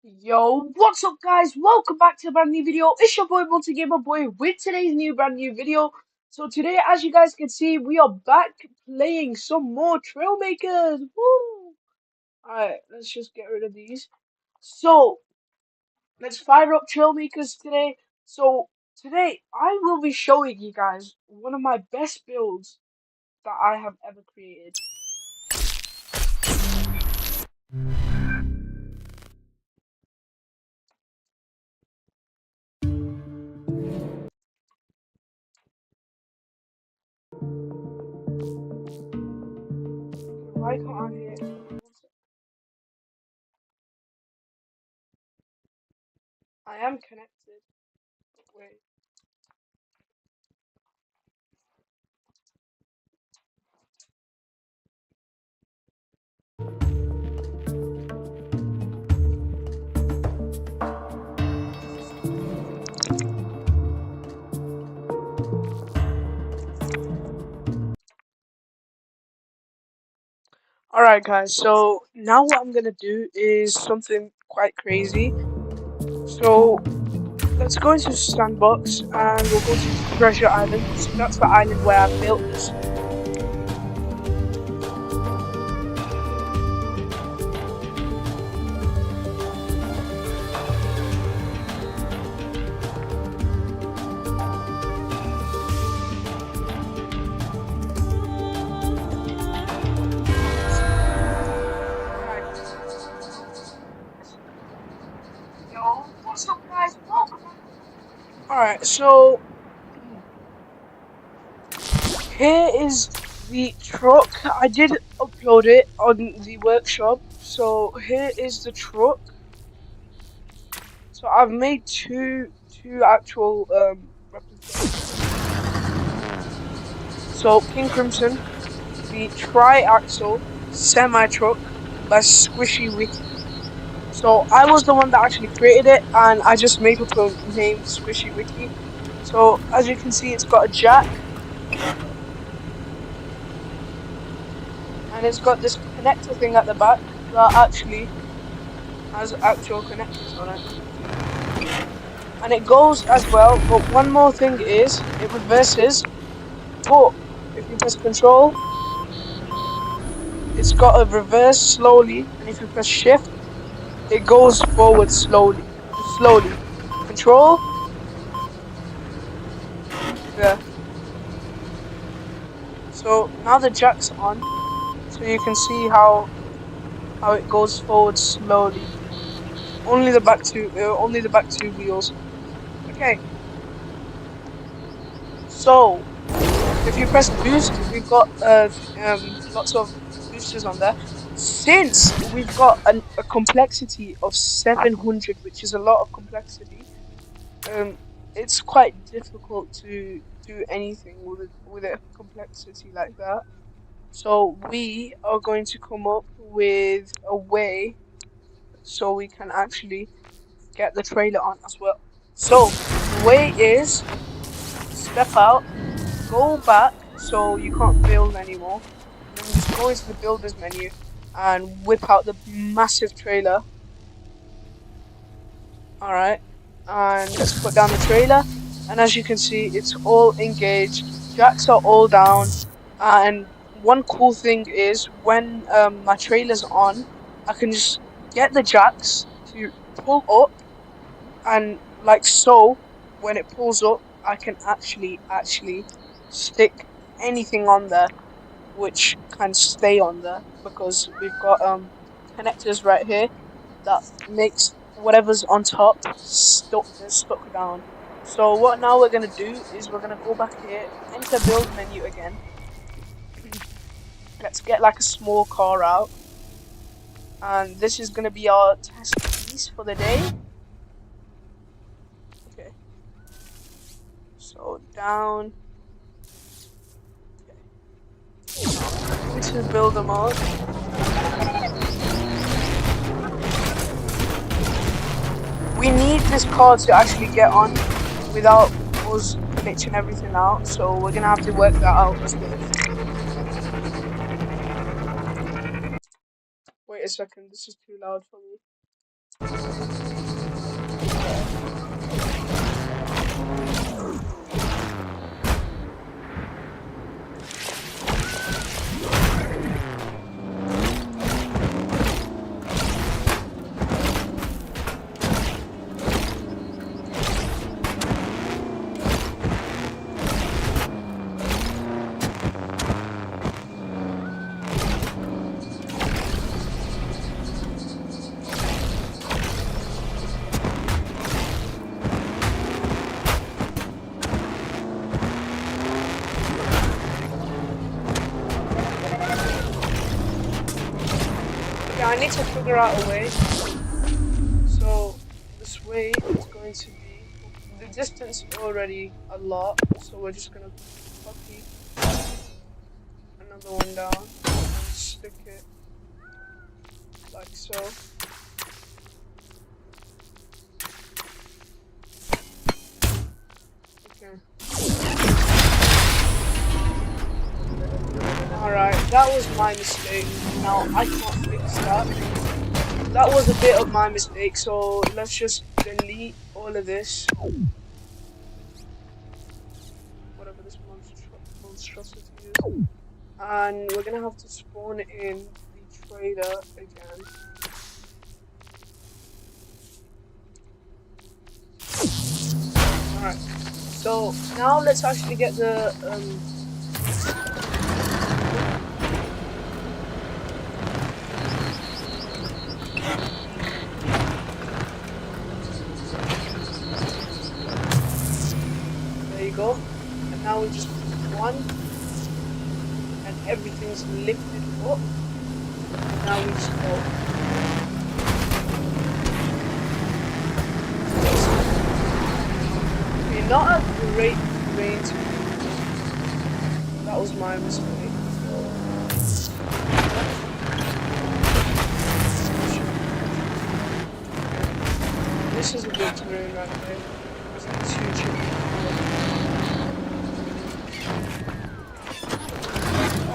Yo, what's up guys? Welcome back to a brand new video. It's your boy Multi-Gamer Boy with today's brand new video. So today, as you guys can see, we are back playing some more Trailmakers. Woo! Alright, let's just get rid of these. So, let's fire up Trailmakers today. So, today, I will be showing you guys one of my best builds that I have ever created. Why can't I hear it? I am connected. Wait. Alright guys, so now what I'm gonna do is something quite crazy. So let's go into Sandbox and we'll go to Treasure Island. So that's the island where I built this. Yo, what's up guys? Welcome. Alright, so here is the truck. I did upload it on the workshop. So here is the truck. So I've made two actual replications. So King Crimson, the tri-axle semi-truck by Squishy Wiki. So I was the one that actually created it, and I just made up a name, Squishy Wiki. So as you can see, it's got a jack, and it's got this connector thing at the back that actually has actual connectors on it. And it goes as well, but one more thing is, it reverses, but if you press control, it's got a reverse slowly, and if you press shift, it goes forward slowly. Control. Yeah. So now the jack's on, so you can see how it goes forward slowly. Only the back two wheels. Okay. So if you press boost, we've got lots of boosters on there. Since we've got a complexity of 700, which is a lot of complexity, it's quite difficult to do anything with a complexity like that. So we are going to come up with a way so we can actually get the trailer on as well. So the way is step out, go back so you can't build anymore, and then just go into the builders menu and whip out the massive trailer. Alright, and let's put down the trailer, and as you can see, it's all engaged, jacks are all down, and one cool thing is when my trailer's on, I can just get the jacks to pull up, and like so, when it pulls up, I can actually stick anything on there which can stay on there, because we've got connectors right here that makes whatever's on top stuck down. So what now we're gonna do is we're gonna go back here, enter build menu again. Let's get like a small car out, and this is gonna be our test piece for the day. Okay, so down. Okay. Into builder mode. We need this car to actually get on without us glitching everything out, so we're gonna have to work that out as well. Wait a second, this is too loud for me. Yeah, I need to figure out a way. So this way is going to be the distance already a lot, so we're just gonna copy another one down and stick it like so. Okay. Alright, that was my mistake. Now I can't fix that. That was a bit of my mistake, so let's just delete all of this. Whatever this monstrosity is. And we're gonna have to spawn in the trader again. Alright. So now let's actually get the there you go. And now we just put one and everything's lifted up. And now we just go. Okay, not a great range. That was my mistake. This is a good terrain right there. It's too tricky.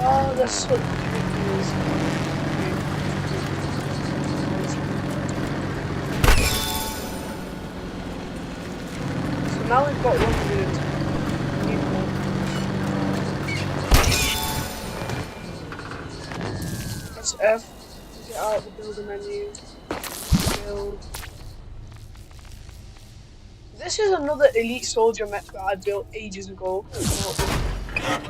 Oh, that's so tricky. So now we've got 100. Press F to get out of the builder menu. Build. This is another elite soldier mech that I built ages ago.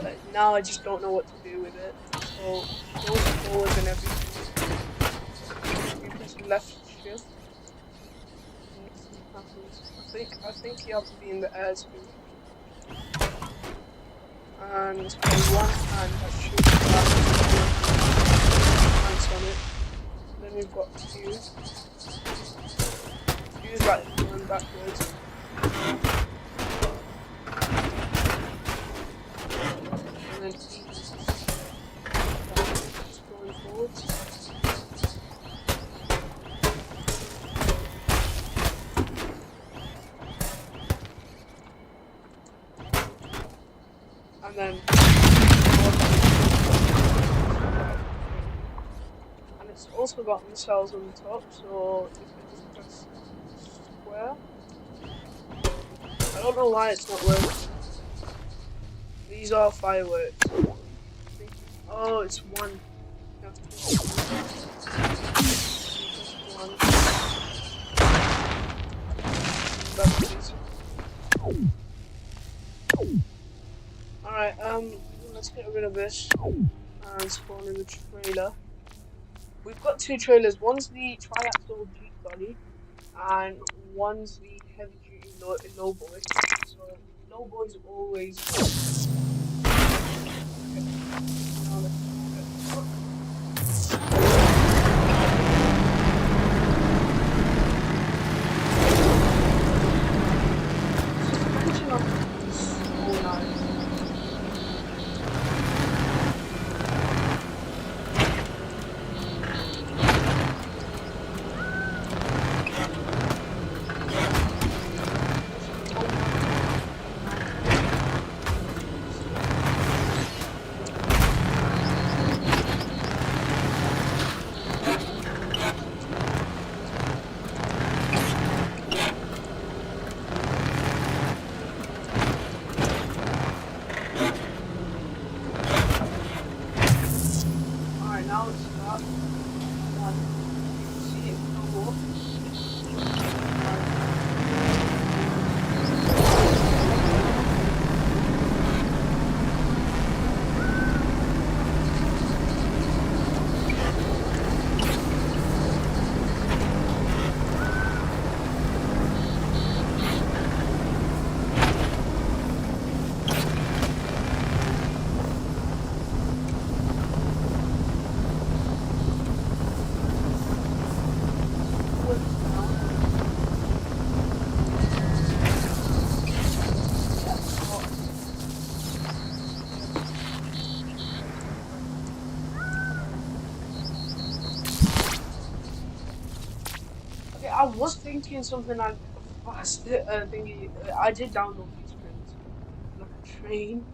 But now I just don't know what to do with it. So goes forward and everything. You press left shift. Nothing happens. I think you have to be in the air to do it. And on one hand that should have hands on it. Then we've got Q. Q is like going backwards. And then E is just going forwards. And then and it's also got missiles on the top, so if it just press square. I don't know why it's not working. These are fireworks. Oh, it's one. You have to press one. That's it. Alright, let's get rid of this and spawn in the trailer. We've got two trailers. One's the triaxle Jeep body and one's the heavy duty low boy. So low boy's always was thinking something like a fast thingy. I did download these trains, like a train,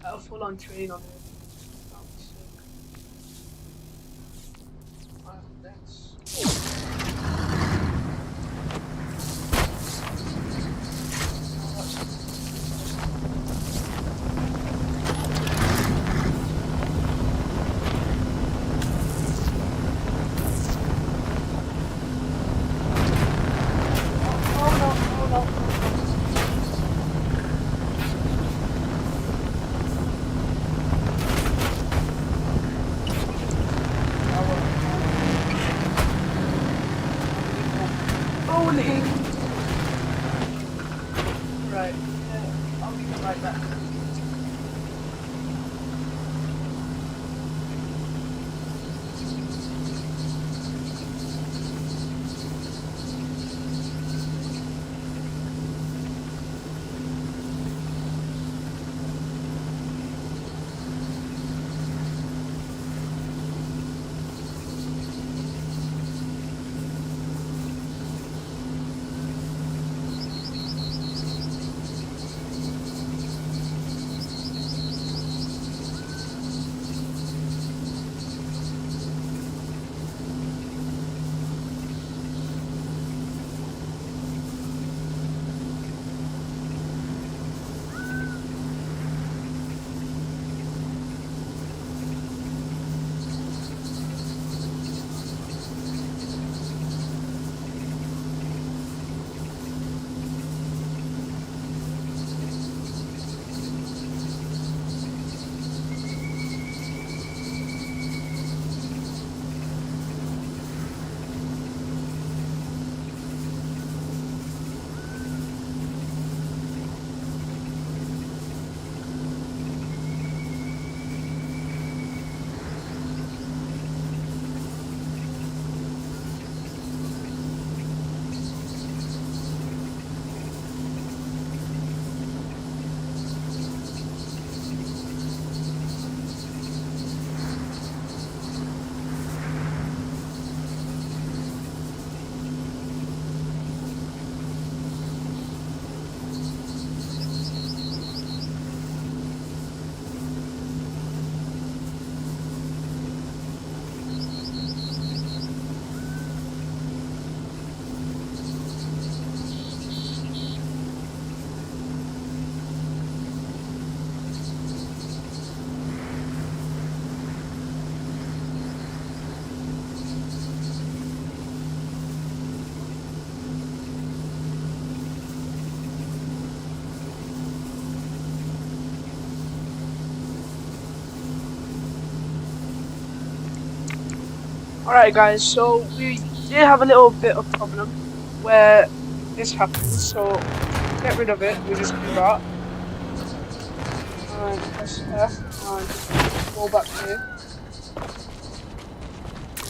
a full-on train on it. That'd be sick. Alright, next. Oh, that's interesting. Oh, oh no, oh no, oh no. That was unbelievable. Bowling! Right, I'll be right back. Alright guys, so we did have a little bit of problem where this happened, so to get rid of it, we just do that and press F and just go back here and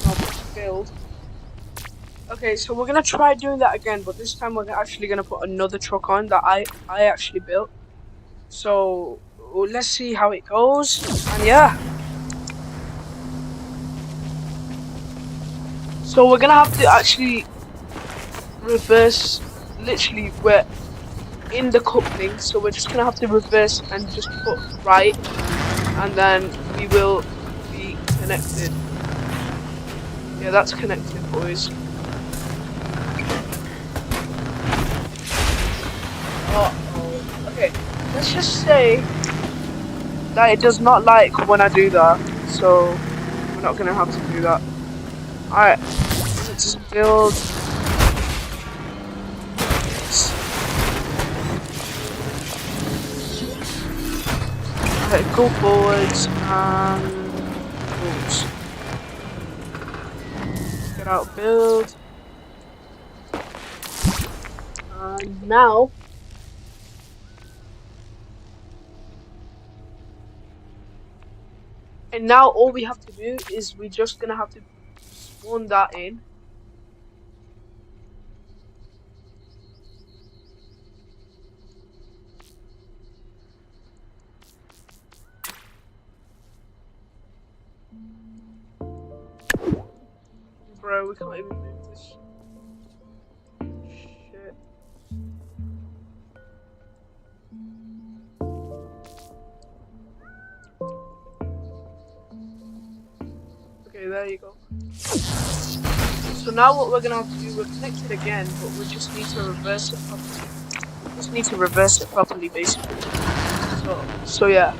I'll press build. Okay, so we're gonna try doing that again, but this time we're actually gonna put another truck on that I actually built. So let's see how it goes, and yeah. So we're gonna have to actually reverse, literally we're in the coupling, so we're just gonna have to reverse and just put right, and then we will be connected. Yeah, that's connected, boys. Uh-oh. Okay, let's just say that it does not like when I do that, so we're not gonna have to do that. Alright, let's just build this. Alright, go forwards and forwards. Get out, build. And now all we have to do is we're just gonna have to spawn that in. Bro, we can't even move this. So now what we're gonna have to do, we're connected again, but we just need to reverse it properly. We just need to reverse it properly, basically. So yeah.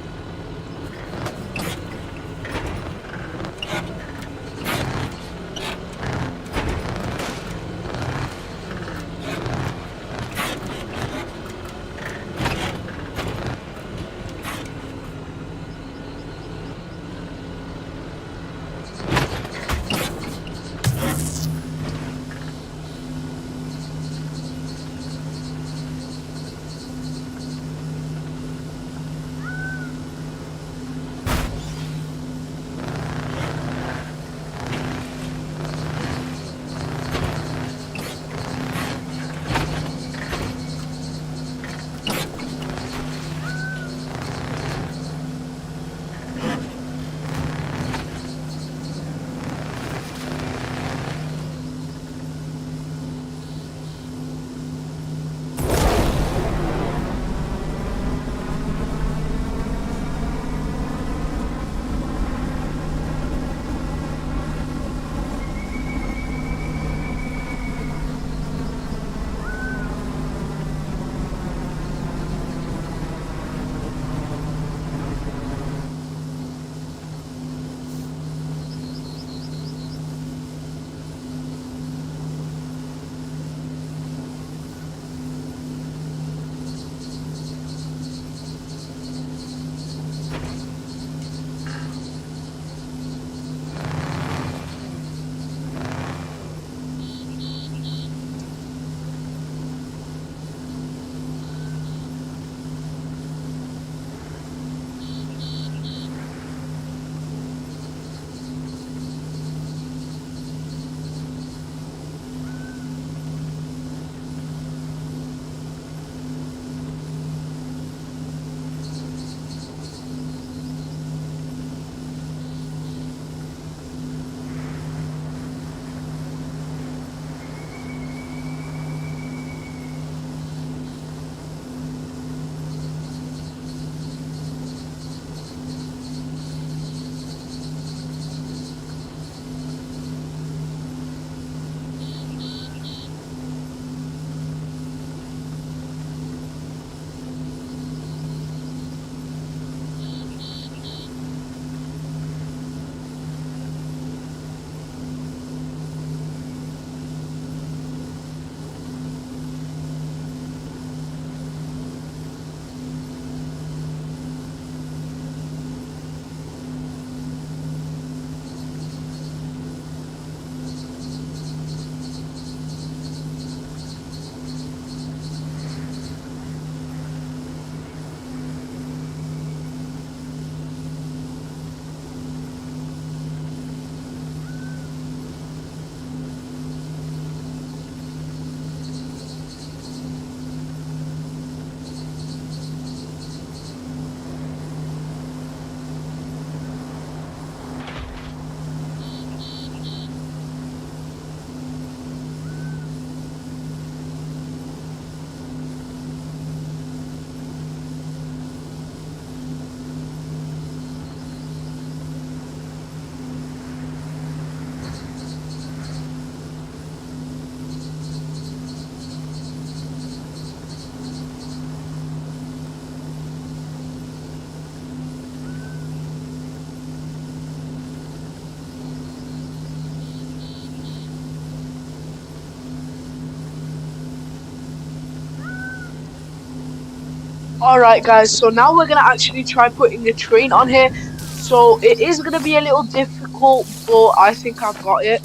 Alright guys, so now we're gonna actually try putting a train on here. So it is gonna be a little difficult, but I think I've got it.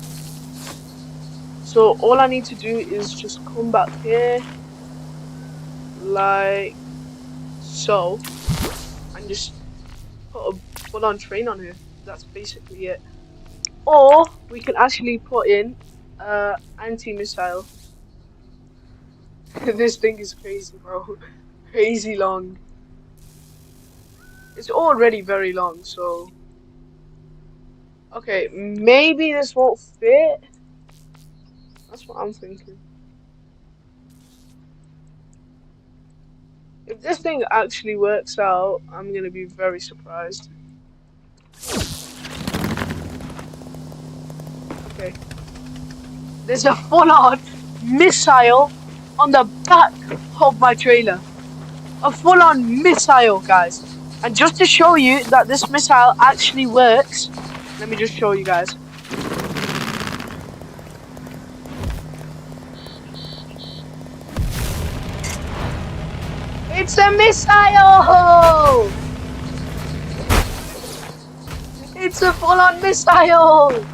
So all I need to do is just come back here like so and just put a full on train on here. That's basically it. Or we can actually put in anti-missile. This thing is crazy, bro. Crazy long. It's already very long, so okay, maybe this won't fit. That's what I'm thinking. If this thing actually works out, I'm gonna be very surprised. There's a full-on missile on the back of my trailer. A full-on missile, guys. And just to show you that this missile actually works, let me just show you guys. It's a missile! It's a full-on missile!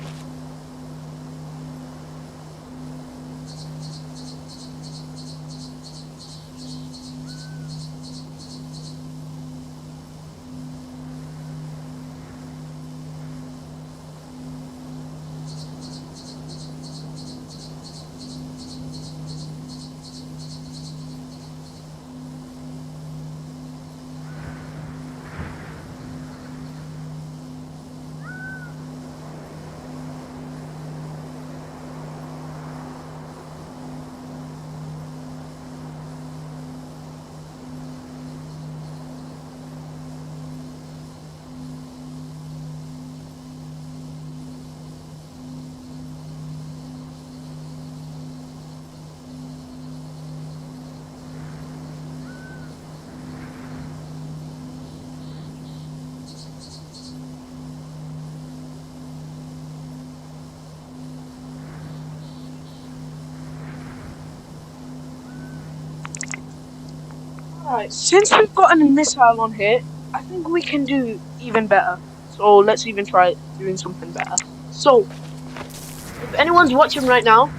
Alright, since we've got a missile on here, I think we can do even better. So let's even try doing something better. So, if anyone's watching right now,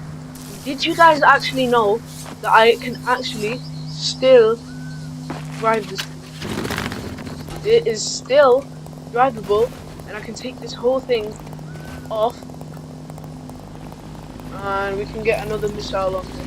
did you guys actually know that I can actually still drive this thing? It is still drivable, and I can take this whole thing off, and we can get another missile on here.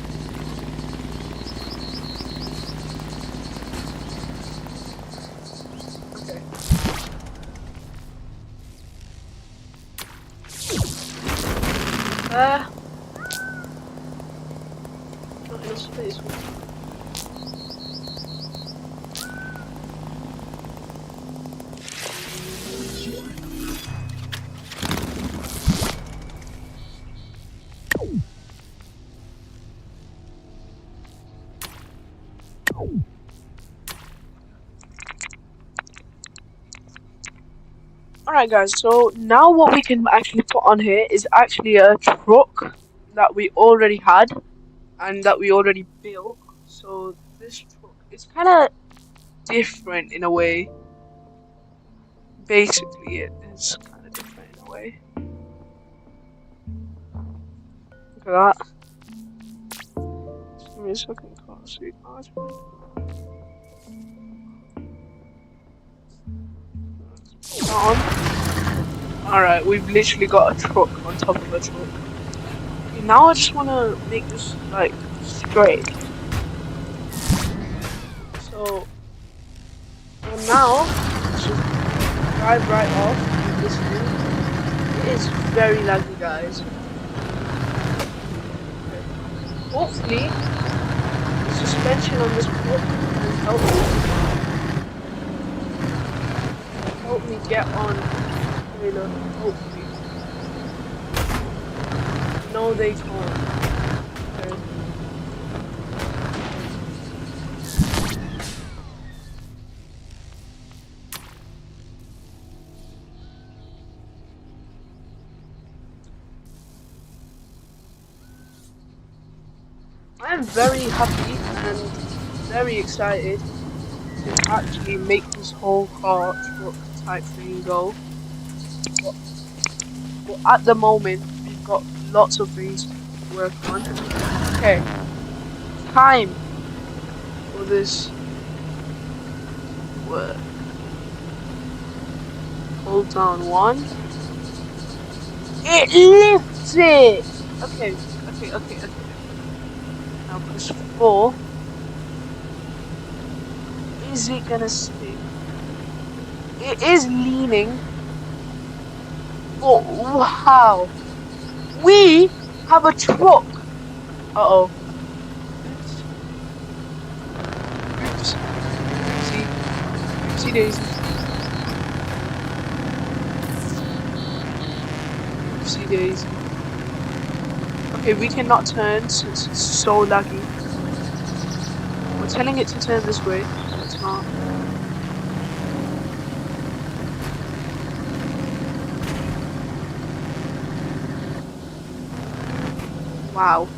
Not enough space. Alright guys, so now what we can actually put on here is actually a truck that we already had and that we already built. So this truck is kind of different in a way. Basically, it is kind of different in a way. Look at that. Just give me a second, can't see much. On. Alright, we've literally got a truck on top of a truck. Okay, now I just want to make this like straight. So now let's just drive right off with this thing. It is very laggy, guys. Okay. Hopefully the suspension on this truck can help me get on the trailer, hopefully. No, they can't. Okay. I am very happy and very excited to actually make this whole car truck type thing go. But at the moment, we've got lots of things to work on. Okay, time for this work. Hold down 1. It lifts it! Okay. Now push 4. Is it gonna stick? It is leaning. Oh, wow. We have a truck. Uh-oh. Oops. Oopsie daisy. Oopsie daisy. Okay, we cannot turn since it's so laggy. We're telling it to turn this way, but it's not. Wow.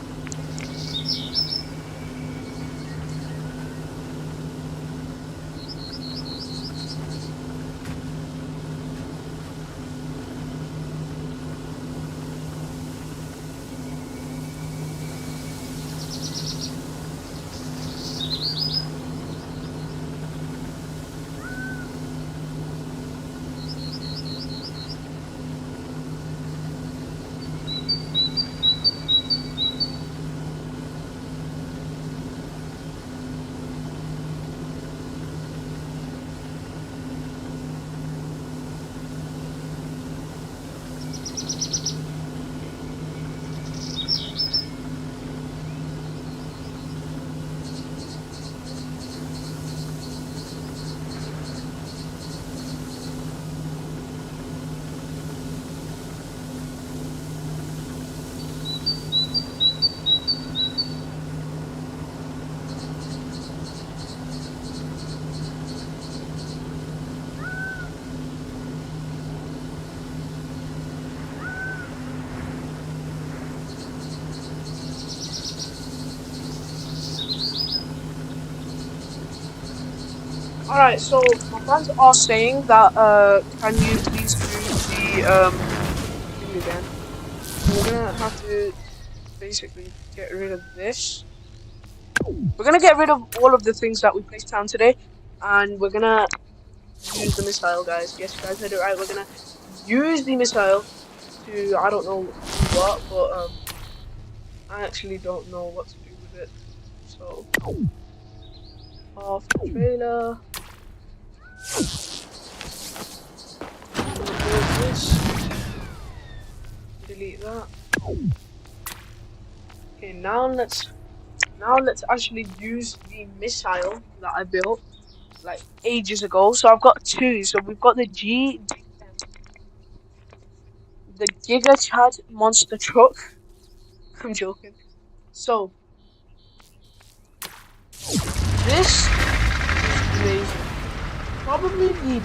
Alright, so my friends are saying that can you please use the thing again? So we're gonna have to basically get rid of this. We're gonna get rid of all of the things that we placed down today, and we're gonna use the missile, guys. Yes, you guys heard it right. We're gonna use the missile to I don't know do what, but I actually don't know what to do with it. So off the trailer. Remove this. Delete that. Okay, now let's actually use the missile that I built like ages ago. So I've got two. So we've got the Giga Chad monster truck. I'm joking. So this is amazing. Probably the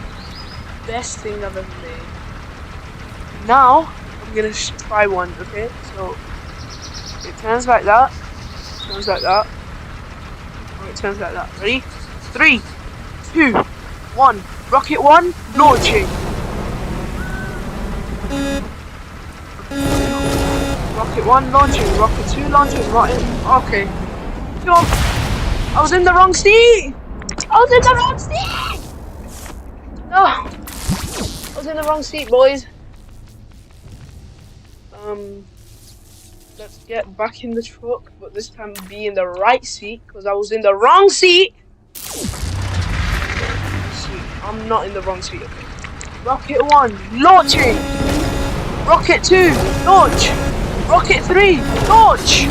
best thing I've ever made. Now I'm gonna try one. Okay, so it turns like that. Turns like that. Or it turns like that. Ready? 3, 2, 1. Rocket 1 launching. Rocket 1 launching. Rocket 2 launching. Rocket. Okay. Jump. I was in the wrong seat. I was in the wrong seat. No. I was in the wrong seat, boys. Let's get back in the truck, but this time be in the right seat because I was in the wrong seat. I'm not in the wrong seat. Okay. Rocket 1 launching. Rocket 2 launch. Rocket 3 launch.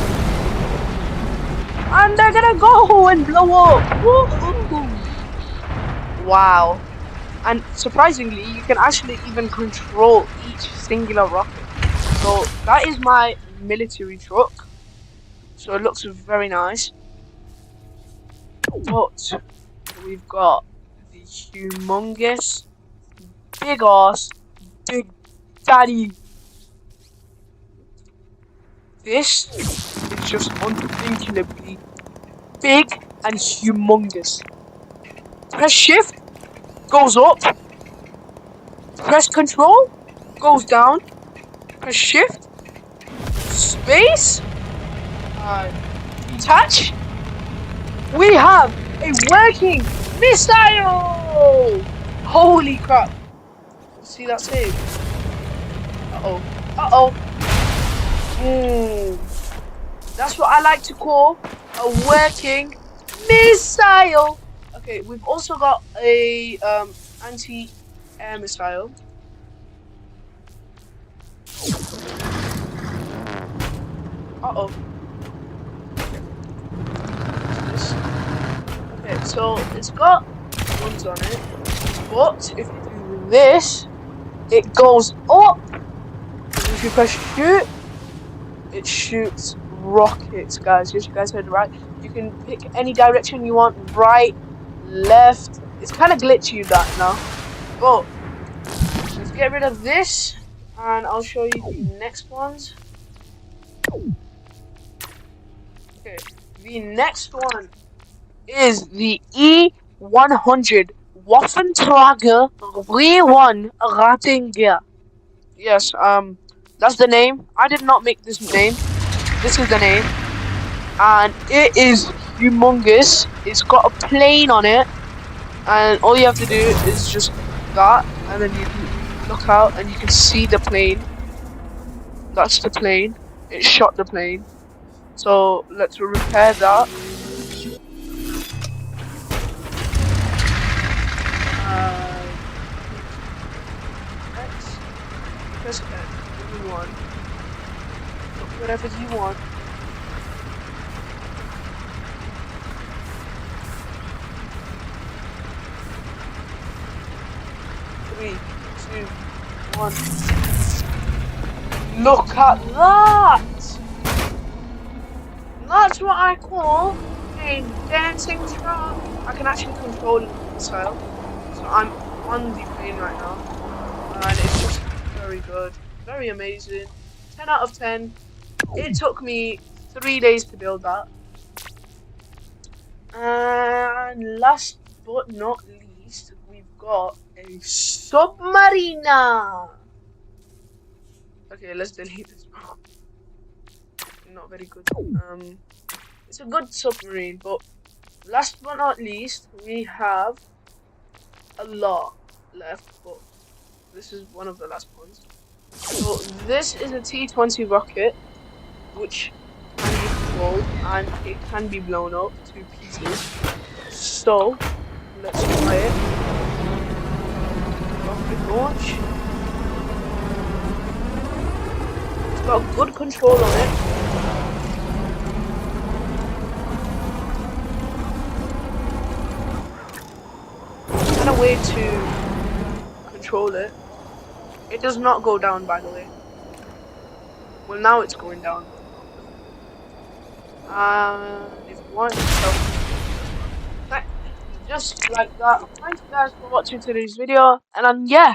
And they're gonna go and blow up. Woo-hoo. Wow. And surprisingly, you can actually even control each singular rocket. So that is my military truck. So it looks very nice. But we've got the humongous, big ass, big daddy. This is just unthinkably big and humongous. Press shift, goes up. Press control, goes down. Press shift, space, detach. We have a working missile! Holy crap. See that save? Uh-oh. Uh-oh. That's what I like to call a working missile. Okay, we've also got a anti-air missile. Uh-oh. Okay, so it's got ones on it, but if you do this, it goes up. If you press shoot, It shoots rockets, guys. Yes, you guys heard it right. You can pick any direction you want, right, left. It's kind of glitchy that now, but let's get rid of this, and I'll show you the next ones. Okay, the next one is the E100 Waffenträger V1 Rattinger. Yes, that's the name. I did not make this name. This is the name, and it is humongous. It's got a plane on it, and all you have to do is just that, and then you look out and you can see the plane. That's the plane. It shot the plane. So let's repair that. X. Press X. Give me one. Whatever you want. Three, two, one. Look at that! That's what I call a dancing truck. I can actually control the missile. So I'm on the plane right now. And it's just very good. Very amazing. 10 out of 10. It took me 3 days to build that. And last but not least, we've got a submarina. Okay, let's delete this. Not very good. It's a good submarine, but last but not least, we have a lot left, but this is one of the last ones. So this is a T-20 rocket, which can be controlled and it can be blown up to pieces. So let's try it. Rocket launch. It's got good control on it. And a way to control it. It does not go down, by the way. Well, now it's going down. If you want, just like that. Thank you guys for watching today's video, and yeah.